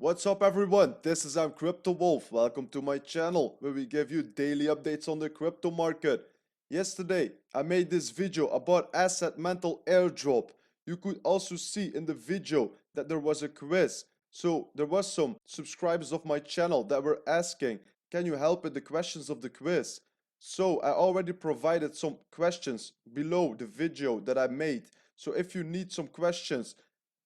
What's up everyone, this is Crypto Wolf. Welcome to my channel where we give you daily updates on the crypto market. Yesterday I made this video about AssetMantle airdrop. You could also see in the video that there was a quiz. So there was some subscribers of my channel that were asking, can you help with the questions of the quiz? So I already provided some questions below the video that I made. So if you need some questions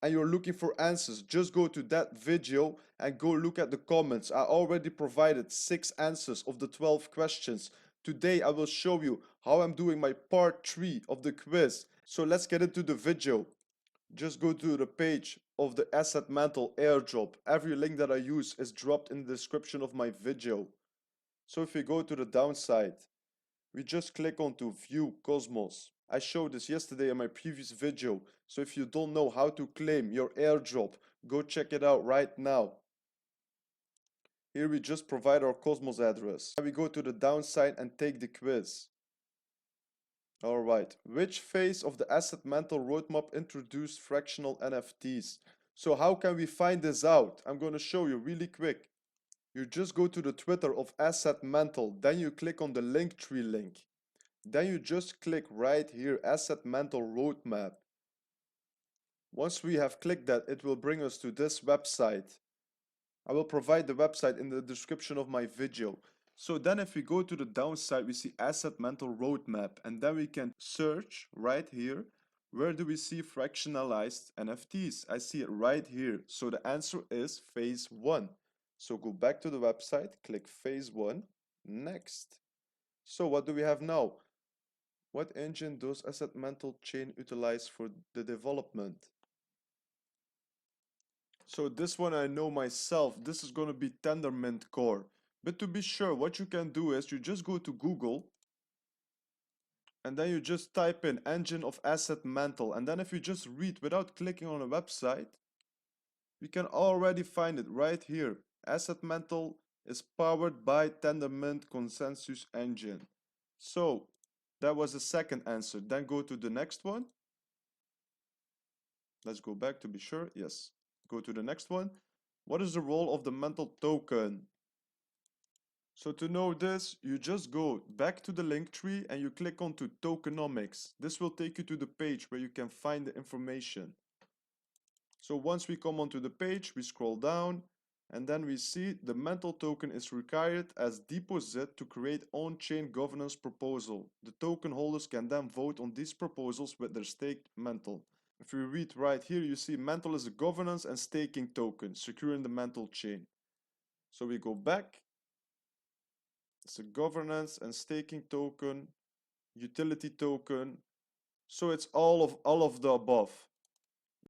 and you're looking for answers, just go to that video and go look at the comments. I already provided 6 answers of the 12 questions. Today I will show you how I'm doing my part 3 of the quiz. So let's get into the video. Just go to the page of the AssetMantle airdrop. Every link that I use is dropped in the description of my video. So if we go to the downside, we just click on to view Cosmos. I showed this yesterday in my previous video, so if you don't know how to claim your airdrop, go check it out right now. Here we just provide our Cosmos address. Now we go to the downside and take the quiz. Alright, which phase of the AssetMantle roadmap introduced fractional NFTs? So how can we find this out? I'm going to show you really quick. You just go to the Twitter of AssetMantle, then you click on the Linktree link. Then you just click right here, AssetMantle roadmap. Once we have clicked that, it will bring us to this website. I will provide the website in the description of my video. So then if we go to the downside, we see AssetMantle roadmap, and then we can search right here. Where do we see fractionalized NFTs? I see it right here. So the answer is phase 1. So go back to the website, click phase 1, next. So what do we have now? What engine does AssetMantle chain utilize for the development? So this one I know myself, this is going to be Tendermint Core. But to be sure, what you can do is you just go to Google and then you just type in engine of AssetMantle, and then if you just read without clicking on a website, you can already find it right here. AssetMantle is powered by Tendermint Consensus Engine. So that was the second answer. Then go to the next one. Let's go back to be sure. Yes. Go to the next one. What is the role of the Mantle token? So to know this, you just go back to the link tree and you click onto Tokenomics. This will take you to the page where you can find the information. So once we come onto the page, we scroll down and then we see the Mantle token is required as deposit to create on-chain governance proposal. The token holders can then vote on these proposals with their staked Mantle. If we read right here, you see Mantle is a governance and staking token, securing the Mantle chain. So we go back. It's a governance and staking token, utility token. So it's all of the above.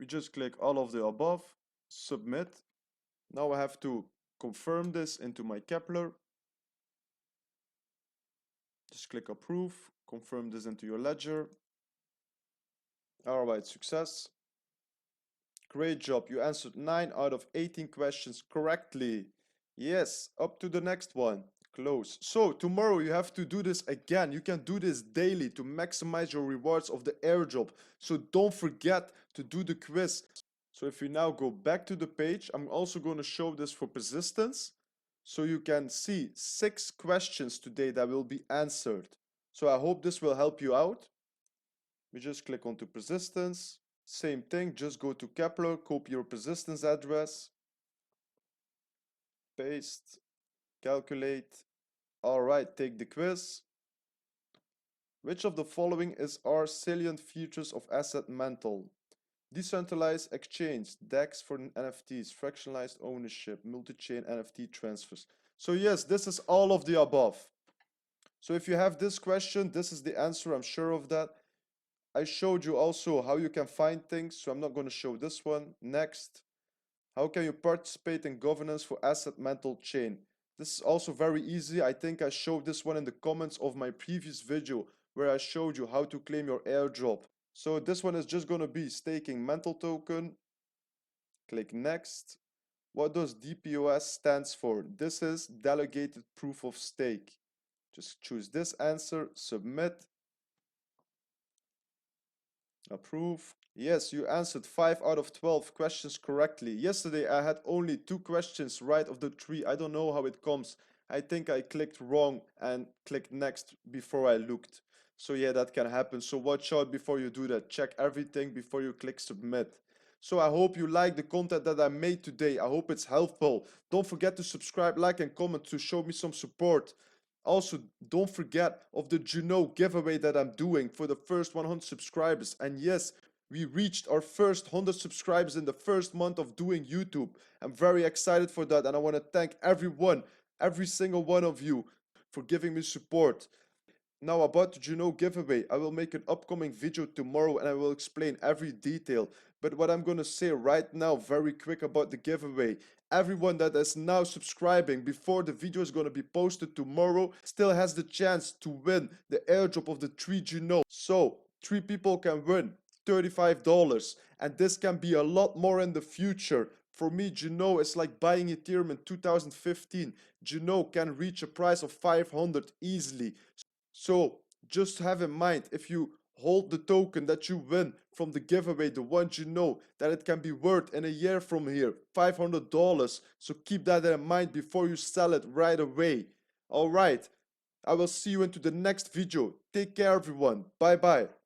We just click all of the above, submit. Now I have to confirm this into my Kepler. Just click approve, confirm this into your ledger. Alright, success. Great job, you answered 9 out of 18 questions correctly. Yes, up to the next one. Close. So tomorrow you have to do this again. You can do this daily to maximize your rewards of the airdrop. So don't forget to do the quiz. So if you now go back to the page, I'm also going to show this for persistence. So you can see 6 questions today that will be answered. So I hope this will help you out. We just click onto persistence. Same thing, just go to Kepler, copy your persistence address, paste, calculate. Alright, take the quiz. Which of the following are salient features of AssetMantle? Decentralized exchange, DEX for NFTs, fractionalized ownership, multi-chain NFT transfers. So yes, this is all of the above. So if you have this question, this is the answer, I'm sure of that. I showed you also how you can find things, so I'm not going to show this one. Next, how can you participate in governance for AssetMantle chain? This is also very easy. I think I showed this one in the comments of my previous video where I showed you how to claim your airdrop. So this one is just going to be staking Mantle token. Click next. What does DPoS stands for? This is delegated proof of stake. Just choose this answer, submit. Approve. Yes, you answered 5 out of 12 questions correctly. Yesterday I had only 2 questions right of the 3. I don't know how it comes. I think I clicked wrong and clicked next before I looked. So yeah, that can happen. So watch out before you do that. Check everything before you click submit. So I hope you like the content that I made today. I hope it's helpful. Don't forget to subscribe, like and comment to show me some support. Also, don't forget of the JUNO giveaway that I'm doing for the first 100 subscribers. And yes, we reached our first 100 subscribers in the first month of doing YouTube. I'm very excited for that, and I want to thank everyone, every single one of you, for giving me support. Now about the JUNO giveaway, I will make an upcoming video tomorrow and I will explain every detail. But what I'm gonna say right now, very quick about the giveaway, everyone that is now subscribing before the video is gonna be posted tomorrow still has the chance to win the airdrop of the 3 JUNO. So 3 people can win $35, and this can be a lot more in the future. For me, JUNO is like buying Ethereum in 2015. JUNO can reach a price of 500 easily. So just have in mind, if you hold the token that you win from the giveaway, the one JUNO, that it can be worth in a year from here $500. So keep that in mind before you sell it right away. Alright, I will see you into the next video. Take care everyone. Bye bye.